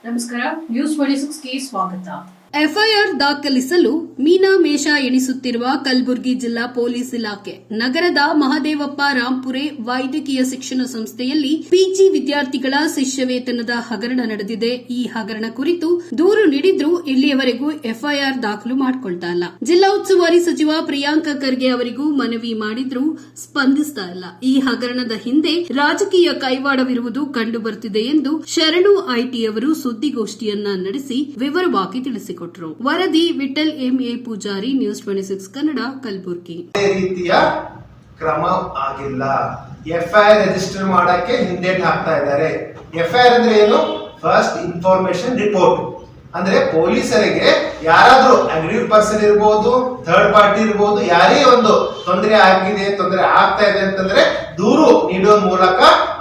ನಮಸ್ಕಾರ, ನ್ಯೂಸ್ 26ಗೆ ಸ್ವಾಗತ. ಎಫ್ಐಆರ್ ದಾಖಲಿಸಲು ಮೀನಾ ಮೇಷ ಎಣಿಸುತ್ತಿರುವ ಕಲಬುರಗಿ ಜಿಲ್ಲಾ ಪೊಲೀಸ್ ಇಲಾಖೆ. ನಗರದ ಮಹದೇವಪ್ಪ ರಾಂಪುರೆ ವೈದ್ಯಕೀಯ ಶಿಕ್ಷಣ ಸಂಸ್ಥೆಯಲ್ಲಿ ಪಿಜಿ ವಿದ್ಯಾರ್ಥಿಗಳ ಶಿಷ್ಯ ವೇತನದ ಹಗರಣ ನಡೆದಿದೆ. ಈ ಹಗರಣ ಕುರಿತು ದೂರು ನೀಡಿದ್ರೂ ಇಲ್ಲಿಯವರೆಗೂ ಎಫ್ಐಆರ್ ದಾಖಲು ಮಾಡಿಕೊಳ್ತಾ ಇಲ್ಲ. ಜಿಲ್ಲಾ ಉಸ್ತುವಾರಿ ಸಚಿವ ಪ್ರಿಯಾಂಕ ಖರ್ಗೆ ಅವರಿಗೂ ಮನವಿ ಮಾಡಿದ್ರೂ ಸ್ಪಂದಿಸ್ತಾ ಇಲ್ಲ. ಈ ಹಗರಣದ ಹಿಂದೆ ರಾಜಕೀಯ ಕೈವಾಡವಿರುವುದು ಕಂಡು ಬರುತ್ತಿದೆ ಎಂದು ಶರಣು ಐಟಿ ಅವರು ಸುದ್ದಿಗೋಷ್ಠಿಯನ್ನ ನಡೆಸಿ ವಿವರವಾಗಿ ತಿಳಿಸಿಕೊಟ್ಟರು. ವರದಿ ವಿಠಲ್ ಎಂಎ ಪೂಜಾರಿ, ನ್ಯೂಸ್ 26 ಕನ್ನಡ, ಕಲಬುರಗಿ. ರೀತಿಯ ಕ್ರಮ ಆಗಿಲ್ಲ. ಎಫ್ಐಆರ್ ರಿಜಿಸ್ಟರ್ ಮಾಡಕ್ಕೆ ಹಿಂದೇಟ್ ಹಾಕ್ತಾ ಇದ್ದಾರೆ. ಎಫ್ಐಆರ್ ಅಂದ್ರೆ ಏನು? First information report. ಅಂದ್ರೆ ಪೊಲೀಸರಿಗೆ ಯಾರಾದ್ರೂ ಅಗ್ರೀಡ್ ಪರ್ಸನ್ ಇರಬಹುದು, ಥರ್ಡ್ ಪಾರ್ಟಿ ಇರಬಹುದು, ಯಾರೇ ಒಂದು ತೊಂದರೆ ಆಗಿದೆ, ತೊಂದರೆ ಆಗ್ತಾ ಇದೆ ಅಂತಂದ್ರೆ ದೂರು ನೀಡೋ ಮೂಲಕ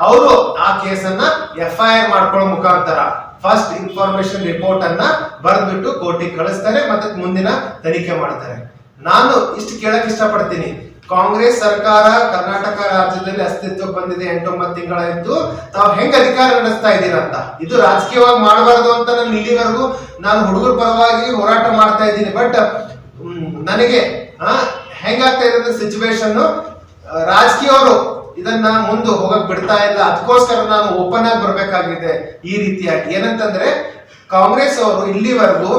ಅವರು ಆ ಕೇಸನ್ನ ಎಫ್ಐಆರ್ ಮಾಡ್ಕೊಳ್ಳೋ ಮುಖಾಂತರ ಫಸ್ಟ್ ಇನ್ಫಾರ್ಮೇಶನ್ ರಿಪೋರ್ಟ್ ಅನ್ನ ಬರೆದ್ಬಿಟ್ಟು ಕೋರ್ಟಿಗೆ ಕಳಿಸ್ತಾರೆ ಮತ್ತೆ ಮುಂದಿನ ತನಿಖೆ ಮಾಡ್ತಾರೆ. ನಾನು ಇಷ್ಟು ಕೇಳಕ್ ಇಷ್ಟಪಡ್ತೀನಿ. ಕಾಂಗ್ರೆಸ್ ಸರ್ಕಾರ ಕರ್ನಾಟಕ ರಾಜ್ಯದಲ್ಲಿ ಅಸ್ತಿತ್ವಕ್ಕೆ ಬಂದಿದೆ 8-9 ತಿಂಗಳಾಯ್ತು. ತಾವು ಹೆಂಗ್ ಅಧಿಕಾರ ನಡೆಸ್ತಾ ಇದ್ದೀರಂತ, ಇದು ರಾಜಕೀಯವಾಗಿ ಮಾಡಬಾರದು ಅಂತ ನಾನು ಇಲ್ಲಿವರೆಗೂ ನಾನು ಹುಡುಗರ ಪರವಾಗಿ ಹೋರಾಟ ಮಾಡ್ತಾ ಇದ್ದೀನಿ. ಬಟ್ ನನಗೆ ಹೆಂಗಾಗ್ತಾ ಇರೋದು ಸಿಚುವೇಶನ್, ರಾಜಕೀಯವರು ಇದನ್ನ ಮುಂದೆ ಹೋಗಕ್ ಬಿಡ್ತಾ ಇಲ್ಲ. ಅದಕ್ಕೋಸ್ಕರ ನಾನು ಓಪನ್ ಆಗಿ ಬರ್ಬೇಕಾಗಿದೆ. ಈ ರೀತಿಯಾಗಿ ಏನಂತಂದ್ರೆ ಕಾಂಗ್ರೆಸ್ ಅವರು ಇಲ್ಲಿವರೆಗೂ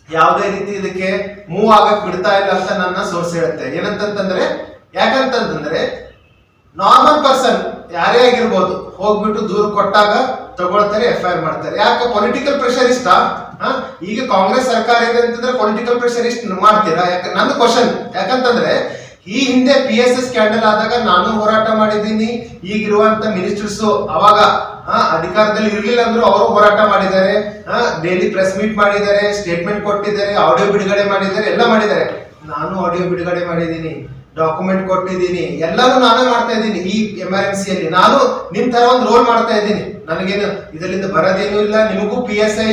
ಯಾವುದೇ ರೀತಿ ಇದಕ್ಕೆ ಮೂವ್ ಆಗಕ್ ಬಿಡ್ತಾ ಇಲ್ಲ ಅಂತ ನನ್ನ ಸೋರ್ಸ್ ಹೇಳುತ್ತೆ. ಏನಂತಂದ್ರೆ ಯಾಕಂತಂದ್ರೆ ನಾರ್ಮಲ್ ಪರ್ಸನ್ ಯಾರೇ ಆಗಿರ್ಬೋದು ಹೋಗ್ಬಿಟ್ಟು ದೂರು ಕೊಟ್ಟಾಗ ತಗೊಳ್ತಾರೆ, ಎಫ್ಐಆರ್ ಮಾಡ್ತಾರೆ. ಯಾಕೆ? ಪೊಲಿಟಿಕಲ್ ಪ್ರೆಷರ್ ಇಷ್ಟ. ಈಗ ಕಾಂಗ್ರೆಸ್ ಸರ್ಕಾರ ಇದೆ ಅಂತಂದ್ರೆ ಪೊಲಿಟಿಕಲ್ ಪ್ರೆಷರ್ ಇಷ್ಟ ಮಾಡ್ತೀರಾ? ನನ್ನ ಕ್ವಶನ್. ಯಾಕಂತಂದ್ರೆ ಈ ಹಿಂದೆ PSS ಸ್ಕ್ಯಾಂಡಲ್ ಆದಾಗ ನಾನು ಹೋರಾಟ ಮಾಡಿದ್ದೀನಿ. ಈಗಿರುವಂತ ಮಿನಿಸ್ಟರ್ಸ್ ಅವಾಗ ಅಧಿಕಾರದಲ್ಲಿ ಇರ್ಲಿಲ್ಲ ಅಂದ್ರೂ ಅವರು ಹೋರಾಟ ಮಾಡಿದ್ದಾರೆ. ಡೈಲಿ ಪ್ರೆಸ್ ಮೀಟ್ ಮಾಡಿದ್ದಾರೆ, ಸ್ಟೇಟ್ಮೆಂಟ್ ಕೊಟ್ಟಿದ್ದಾರೆ, ಆಡಿಯೋ ಬಿಡುಗಡೆ ಮಾಡಿದ್ದಾರೆ, ಎಲ್ಲ ಮಾಡಿದ್ದಾರೆ. ನಾನು ಆಡಿಯೋ ಬಿಡುಗಡೆ ಮಾಡಿದ್ದೀನಿ, ಡಾಕ್ಯುಮೆಂಟ್ ಕೊಟ್ಟಿದ್ದೀನಿ, ಎಲ್ಲಾನು ನಾನೇ ಮಾಡ್ತಾ ಇದ್ದೀನಿ. ಈ MRMC ಅಲ್ಲಿ ನಾನು ನಿಮ್ ತರ ಒಂದು ರೋಲ್ ಮಾಡ್ತಾ ಇದ್ದೀನಿ. ನನಗೇನು ಇದರಿಂದ ಬರೋದೇನು ಇಲ್ಲ. ನಿಮಗೂ PSI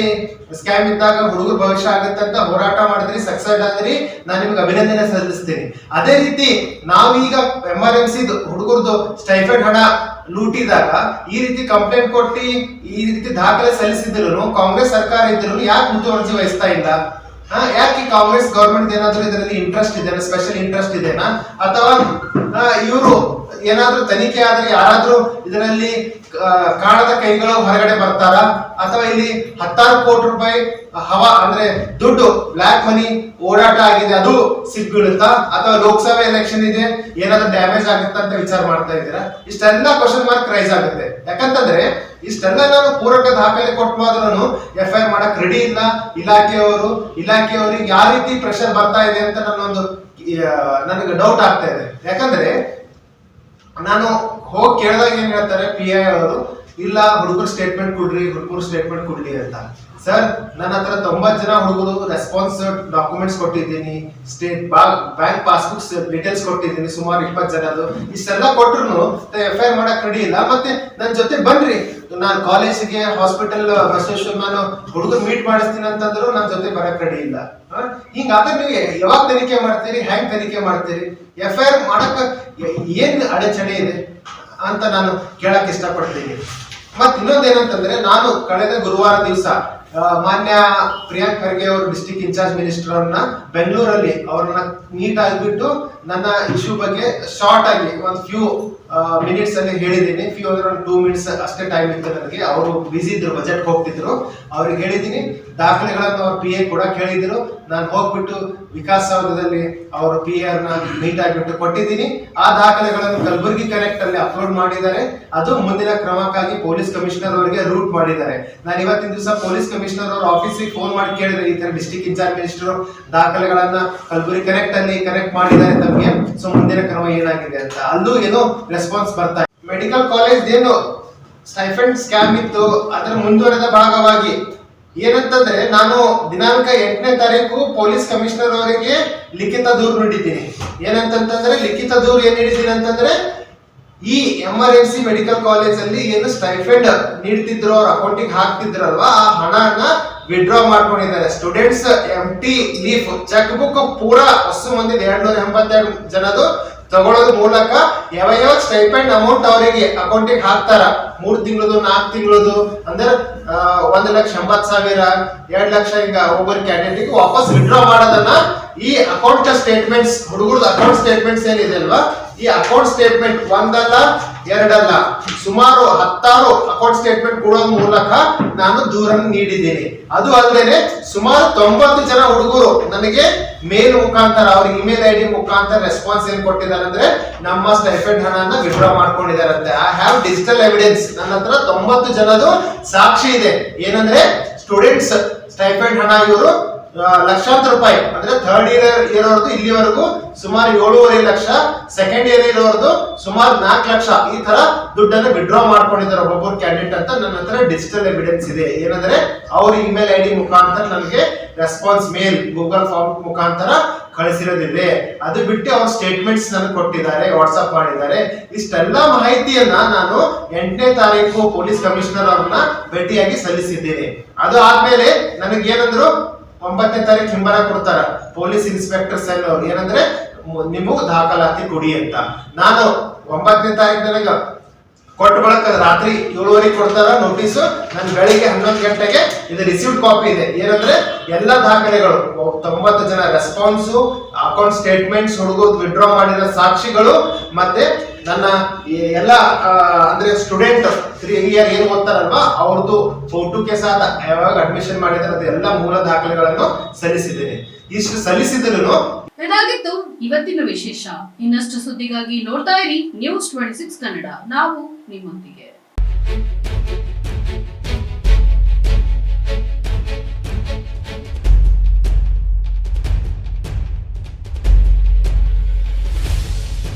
ಸ್ಕ್ಯಾಮ್ ಇದ್ದಾಗ ಹುಡುಗರ ಭವಿಷ್ಯ ಆಗುತ್ತೆ ಅಂತ ಹೋರಾಟ ಮಾಡಿದ್ರಿ, ಸಕ್ಸೆಸ್ ಆದ್ರಿ, ನಾನು ನಿಮ್ಗೆ ಅಭಿನಂದನೆ ಸಲ್ಲಿಸ್ತೀನಿ. ಅದೇ ರೀತಿ ನಾವೀಗ MRMC ಹುಡುಗರದು ಸ್ಟೈಫಂಡ್ ಹಣ ಲೂಟಿದಾಗ ಈ ರೀತಿ ಕಂಪ್ಲೇಂಟ್ ಕೊಟ್ಟು ಈ ರೀತಿ ದಾಖಲೆ ಸಲ್ಲಿಸಿದ್ರು ಕಾಂಗ್ರೆಸ್ ಸರ್ಕಾರ ಇದ್ರು ಯಾಕೆ ಮುತುವರ್ಜಿ ವಹಿಸ್ತಾ ಇಲ್ಲ? ಯಾಕೆ ಕಾಂಗ್ರೆಸ್ ಗವರ್ಮೆಂಟ್ ಏನಾದ್ರೂ ಇದರಲ್ಲಿ ಇಂಟ್ರೆಸ್ಟ್ ಇದೆನಾ, ಸ್ಪೆಷಲ್ ಇಂಟ್ರೆಸ್ಟ್ ಇದೆನಾ? ಅಥವಾ ಇವರು ಏನಾದ್ರೂ ತನಿಖೆ ಆದ್ರೆ ಯಾರಾದ್ರೂ ಇದರಲ್ಲಿ ಕಾಣದ ಕೈಗಳು ಹೊರಗಡೆ ಬರ್ತಾರ? ಅಥವಾ ಇಲ್ಲಿ 10 ಕೋಟಿ ರೂಪಾಯಿ ಹವಾ ಅಂದ್ರೆ ದುಡ್ಡು ಬ್ಲಾಕ್ ಮನಿ ಓಡಾಟ ಆಗಿದೆ, ಅದು ಸಿಕ್ಬೀಳುತ್ತಾ? ಅಥವಾ ಲೋಕಸಭೆ ಎಲೆಕ್ಷನ್ ಇದೆ, ಏನಾದ್ರೂ ಡ್ಯಾಮೇಜ್ ಆಗುತ್ತಾ ಅಂತ ವಿಚಾರ ಮಾಡ್ತಾ ಇದ್ದೀರಾ? ಇಷ್ಟೆಲ್ಲ ಕ್ವಶನ್ ಮಾರ್ಕ್ ರೈಸ್ ಆಗುತ್ತೆ. ಯಾಕಂತಂದ್ರೆ ಇಷ್ಟೆಲ್ಲ ನಾನು ಪೂರಕ ದಾಖಲೆ ಕೊಟ್ಟು ಎಫ್ಐಆರ್ ಮಾಡಕ್ ರೆಡಿ ಇಲ್ಲ. ಇಲಾಖೆಯವರಿಗೆ ಯಾವ ರೀತಿ ಪ್ರೆಷರ್ ಬರ್ತಾ ಇದೆ ಅಂತ ನನಗೆ ಡೌಟ್ ಆಗ್ತಾ ಇದೆ. ಯಾಕಂದ್ರೆ ನಾನು ಹೋಗಿ ಕೇಳಿದಾಗ ಏನ್ ಹೇಳ್ತಾರೆ PI ಅವರು, ಇಲ್ಲ ಹುಡುಗರು ಸ್ಟೇಟ್ಮೆಂಟ್ ಕೊಡ್ಲಿ ಅಂತ. ಸರ್, ನನ್ನ ಹತ್ರ 90 ಜನ ಹುಡುಗರು ರೆಸ್ಪಾನ್ಸ್ ಡಾಕ್ಯುಮೆಂಟ್ಸ್ ಕೊಟ್ಟಿದ್ದೀನಿ, ಬ್ಯಾಂಕ್ ಪಾಸ್ಬುಕ್ಸ್ ಡೀಟೇಲ್ಸ್ ಕೊಟ್ಟಿದ್ದೀನಿ, ಸುಮಾರು 20 ಜನದು. ಇಷ್ಟೆಲ್ಲ ಕೊಟ್ರು ಎಫ್ಐಆರ್ ಮಾಡಕ್ ರೆಡಿ ಇಲ್ಲ. ಮತ್ತೆ ನನ್ನ ಜೊತೆ ಬನ್ರಿ, ನಾನು ಕಾಲೇಜಿಗೆ, ಹಾಸ್ಪಿಟಲ್, ನಾನು ಹುಡುಗರು ಮೀಟ್ ಮಾಡಿಸ್ತೀನಿ ಅಂತಂದ್ರು ನನ್ನ ಜೊತೆ ಬರಕ್ ರೆಡಿ ಇಲ್ಲ. ಹಿಂಗಾದ್ರೆ ನೀವು ಯಾವಾಗ ತನಿಖೆ ಮಾಡ್ತೀರಿ, ಹೆಂಗ್ ತನಿಖೆ ಮಾಡ್ತೀರಿ? ಎಫ್ಐಆರ್ ಮಾಡಕ್ ಏನ್ ಅಡೆಚಣೆ ಇದೆ ಅಂತ ನಾನು ಕೇಳಕ್ ಇಷ್ಟಪಡ್ತೀನಿ. ಮತ್ ಇನ್ನೊಂದೇನಂತಂದ್ರೆ, ನಾನು ಕಳೆದ ಗುರುವಾರ ದಿವಸ ಮಾನ್ಯ ಪ್ರಿಯಾಂಕ್ ಖರ್ಗೆ ಅವರು ಡಿಸ್ಟ್ರಿಕ್ಟ್ ಇನ್ಚಾರ್ಜ್ ಮಿನಿಸ್ಟರ್ ಅವ್ರನ್ನ ಬೆಂಗಳೂರಲ್ಲಿ ಅವ್ರನ್ನ ಮೀಟ್ ಆಗಿಬಿಟ್ಟು ನನ್ನ ಇಶ್ಯೂ ಬಗ್ಗೆ ಶಾರ್ಟ್ ಆಗಿ ಒಂದು ಫ್ಯೂ ಮಿನಿಟ್ಸ್ ಅಲ್ಲಿ ಹೇಳಿದ್ದೀನಿ. ಫ್ಯೂ ಅಂದ್ರೆ ಒಂದು 2 ಮಿನಿಟ್ಸ್ ಅಷ್ಟೇ ಟೈಮ್ ಇತ್ತು ನನಗೆ. ಅವರು ಬಿಸಿ ಇದ್ರು, ಬಜೆಟ್ ಹೋಗ್ತಿದ್ರು. ಅವ್ರಿಗೆ ಹೇಳಿದ್ದೀನಿ, ದಾಖಲೆಗಳನ್ನು ಅವ್ರ PA ಕೂಡ ಕೇಳಿದ್ರು. ನಾನು ಹೋಗ್ಬಿಟ್ಟು ವಿಕಾಸ್ ಸೌಧದಲ್ಲಿ ಅವ್ರ PA ನ ಮೀಟ್ ಆಗಿಬಿಟ್ಟು ಕೊಟ್ಟಿದ್ದೀನಿ. ಆ ದಾಖಲೆಗಳನ್ನು ಕಲಬುರಗಿ ಕನೆಕ್ಟ್ ಅಲ್ಲಿ ಅಪ್ಲೋಡ್ ಮಾಡಿದ್ದಾರೆ. ಅದು ಮುಂದಿನ ಕ್ರಮಕ್ಕಾಗಿ ಪೊಲೀಸ್ ಕಮಿಷನರ್ ಅವರಿಗೆ ರೂಟ್ ಮಾಡಿದ್ದಾರೆ. ನಾನು ಇವತ್ತಿನ ದಿವಸ ಪೊಲೀಸ್ ಕಮಿಷನರ್ ಅವ್ರ ಆಫೀಸಿಗೆ ಫೋನ್ ಮಾಡಿ ಕೇಳಿದ್ರೆ, ಈ ತರ ಡಿಸ್ಟ್ರಿಕ್ಟ್ ಇನ್ಚಾರ್ಜ್ ಮಿನಿಸ್ಟರ್ ದಾಖಲೆಗಳನ್ನ ಕಲಬುರಗಿ ಕನೆಕ್ಟ್ ಅಲ್ಲಿ ಕನೆಕ್ಟ್ ಮಾಡಿದ್ದಾರೆ ತಮಗೆ, ಸೊ ಮುಂದಿನ ಕ್ರಮ ಏನಾಗಿದೆ ಅಂತ. ಅಲ್ಲೂ ಏನೋ ರೆಸ್ಪಾನ್ಸ್ ಬರ್ತಾ ಇದೆ. ಮೆಡಿಕಲ್ ಕಾಲೇಜ್ ಏನು ಸ್ಟೈಫಂಡ್ ಸ್ಕ್ಯಾಮ್ ಇತ್ತು, ಅದರ ಮುಂದುವರೆದ ಭಾಗವಾಗಿ ಏನಂತಂದ್ರೆ, ನಾನು ದಿನಾಂಕ 8ನೇ ತಾರೀಕು ಪೊಲೀಸ್ ಕಮಿಷನರ್ ಅವರಿಗೆ ಲಿಖಿತ ದೂರು ನೀಡಿದ್ದೀನಿ. ಏನಂತಂದ್ರೆ ಲಿಖಿತ ದೂರು ಏನ್ ನೀಡಿದ್ದೀನಿ ಅಂತಂದ್ರೆ, ಈ MRMC ಮೆಡಿಕಲ್ ಕಾಲೇಜ್ ಅಲ್ಲಿ ಏನು ಸ್ಟೈಫಂಡ್ ನೀಡ್ತಿದ್ರು, ಅವ್ರ ಅಕೌಂಟಿಗೆ ಹಾಕ್ತಿದ್ರಲ್ವಾ, ಆ ಹಣನ ವಿಡ್ರಾ ಮಾಡ್ಕೊಂಡಿದ್ದಾರೆ. ಸ್ಟೂಡೆಂಟ್ಸ್ ಎಂಟಿ ಲೀಫ್ ಚೆಕ್ ಬುಕ್ ಪೂರಾ ಹೊಸ ಮಂದಿ 282 ಜನದು ತಗೊಳ್ಳೋದ್ರ ಮೂಲಕ ಯಾವ ಸ್ಟೈಪೆಂಡ್ ಅಮೌಂಟ್ ಅವರಿಗೆ ಅಕೌಂಟಿಗೆ ಹಾಕ್ತಾರ 3 ತಿಂಗಳದು 4 ತಿಂಗಳದು ಅಂದ್ರೆ 1,80,000 2 ಲಕ್ಷ ಈಗ ಒಬ್ಬರು ಕ್ಯಾಂಡಿಡೇಟ್ ವಾಪಸ್ ವಿಡ್ರಾ ಮಾಡೋದನ್ನ ಈ ಅಕೌಂಟ್ ಸ್ಟೇಟ್ಮೆಂಟ್ಸ್ ಹುಡುಗರದ ಅಕೌಂಟ್ ಸ್ಟೇಟ್ಮೆಂಟ್ಸ್ ಏನಿದೆ ಅಲ್ವಾ, ಈ ಅಕೌಂಟ್ ಸ್ಟೇಟ್ಮೆಂಟ್ ಒಂದಲ್ಲ ಎರಡಲ್ಲ ಸುಮಾರು 10 ಅಕೌಂಟ್ ಸ್ಟೇಟ್ಮೆಂಟ್ ಕೊಡೋದ್ರ ಮೂಲಕ ನಾನು ದೂರನ್ನು ನೀಡಿದ್ದೇನೆ. ಅದು ಅಲ್ಲದೆ ಸುಮಾರು 90 ಜನ ಹುಡುಗರು ನನಗೆ ಮೇಲ್ ಮುಖಾಂತರ ಅವ್ರ ಇಮೇಲ್ ಐಡಿ ಮುಖಾಂತರ ರೆಸ್ಪಾನ್ಸ್ ಏನ್ ಕೊಟ್ಟಿದ್ದಾರೆ ಅಂದ್ರೆ ನಮ್ಮ ಸ್ಟೈಫೆಂಡ್ ಹಣನ ವಿಡ್ರಾ ಮಾಡ್ಕೊಂಡಿದಾರಂತೆ. ಐ ಹ್ಯಾವ್ ಡಿಜಿಟಲ್ ಎವಿಡೆನ್ಸ್, ನನ್ನ ಹತ್ರ 90 ಜನದು ಸಾಕ್ಷಿ ಇದೆ. ಏನಂದ್ರೆ ಸ್ಟೂಡೆಂಟ್ಸ್ ಸ್ಟೈಫೆಂಡ್ ಹಣ ಇವರು ಲಕ್ಷಾಂತರ ರೂಪಾಯಿ ಅಂದ್ರೆ ಥರ್ಡ್ ಇಯರ್ ಅವ್ರದ್ದು ಇಲ್ಲಿವರೆಗೂ ಸುಮಾರು 7.5 ಲಕ್ಷ, ಸೆಕೆಂಡ್ ಇಯರ್ ಇರೋರ್ದು ಸುಮಾರು 4 ಲಕ್ಷ ಈ ತರ ದುಡ್ಡನ್ನು ವಿಡ್ರಾ ಮಾಡ್ಕೊಂಡಿದ್ದಾರೆ ಒಬ್ಬೊಬ್ಬರು ಕ್ಯಾಂಡಿಡೇಟ್ ಅಂತ ನನ್ನ ಹತ್ರ ಡಿಜಿಟಲ್ ಎವಿಡೆನ್ಸ್ ಇದೆ. ಏನಂದ್ರೆ ಅವ್ರ ಇಮೇಲ್ ಐಡಿ ಮುಖಾಂತರ ನನಗೆ ರೆಸ್ಪಾನ್ಸ್ ಮೇಲ್ ಗೂಗಲ್ ಫಾರ್ಮ್ ಮುಖಾಂತರ ಕಳಿಸಿರೋದಿದೆ. ಅದು ಬಿಟ್ಟು ಅವ್ರ ಸ್ಟೇಟ್ಮೆಂಟ್ಸ್ ನನಗೆ ಕೊಟ್ಟಿದ್ದಾರೆ, ವಾಟ್ಸ್ಆಪ್ ಮಾಡಿದ್ದಾರೆ. ಇಷ್ಟೆಲ್ಲ ಮಾಹಿತಿಯನ್ನ ನಾನು 8ನೇ ತಾರೀಕು ಪೊಲೀಸ್ ಕಮಿಷನರ್ ಅವ್ರನ್ನ ಭೇಟಿಯಾಗಿ ಸಲ್ಲಿಸಿದ್ದೇನೆ. ಅದು ಆದ್ಮೇಲೆ ನನಗೇನಂದ್ರು 9ನೇ ತಾರೀಕು ಹಿಂಬರ ಕೊಡ್ತಾರ ಪೊಲೀಸ್ ಇನ್ಸ್ಪೆಕ್ಟರ್ ಸೆಲ್ ಅವ್ರು. ಏನಂದ್ರೆ ನಿಮಗ್ ದಾಖಲಾತಿ ಕೊಡಿ ಅಂತ. ನಾನು 9ನೇ ತಾರೀಕು ನನಗ ಕೊಟ್ಟ ಬಳಕ ರಾತ್ರಿ 7:30 ಕೊಡ್ತಾರ ನೋಟಿಸ್. ನನ್ ಬೆಳಿಗ್ಗೆ 11 ಗಂಟೆಗೆ ಇದು ರಿಸೀವ್ಡ್ ಕಾಪಿ ಇದೆ. ಏನಂದ್ರೆ ಎಲ್ಲಾ ದಾಖಲೆಗಳು 90 ಜನ ರೆಸ್ಪಾನ್ಸು, ಅಕೌಂಟ್ ಸ್ಟೇಟ್ಮೆಂಟ್ಸ್, ಹುಡುಗರು ವಿಡ್ರಾ ಮಾಡಿರೋ ಸಾಕ್ಷಿಗಳು, ಮತ್ತೆ ನನ್ನ ಎಲ್ಲ ಅಂದ್ರೆ ಸ್ಟೂಡೆಂಟ್ 3 ಇಯರ್ ಏನ್ ಓದ್ತಾರಲ್ವಾ ಅವ್ರದ್ದು ಫೋಟೋಕ್ಕೆ ಸಹ ಯಾವಾಗ ಅಡ್ಮಿಷನ್ ಮಾಡಿದ್ರೆ ಅದೆಲ್ಲ ಮೂಲ ದಾಖಲೆಗಳನ್ನು ಸಲ್ಲಿಸಿದ್ದೇನೆ. ಇಷ್ಟು ಸಲ್ಲಿಸಿದ್ರು ಇದಾಗಿತ್ತು ಇವತ್ತಿನ ವಿಶೇಷ. ಇನ್ನಷ್ಟು ಸುದ್ದಿಗಾಗಿ ನೋಡ್ತಾ ಇರಿ News 26 ಕನ್ನಡ. ನಾವು ನಿಮ್ಮೊಂದಿಗೆ.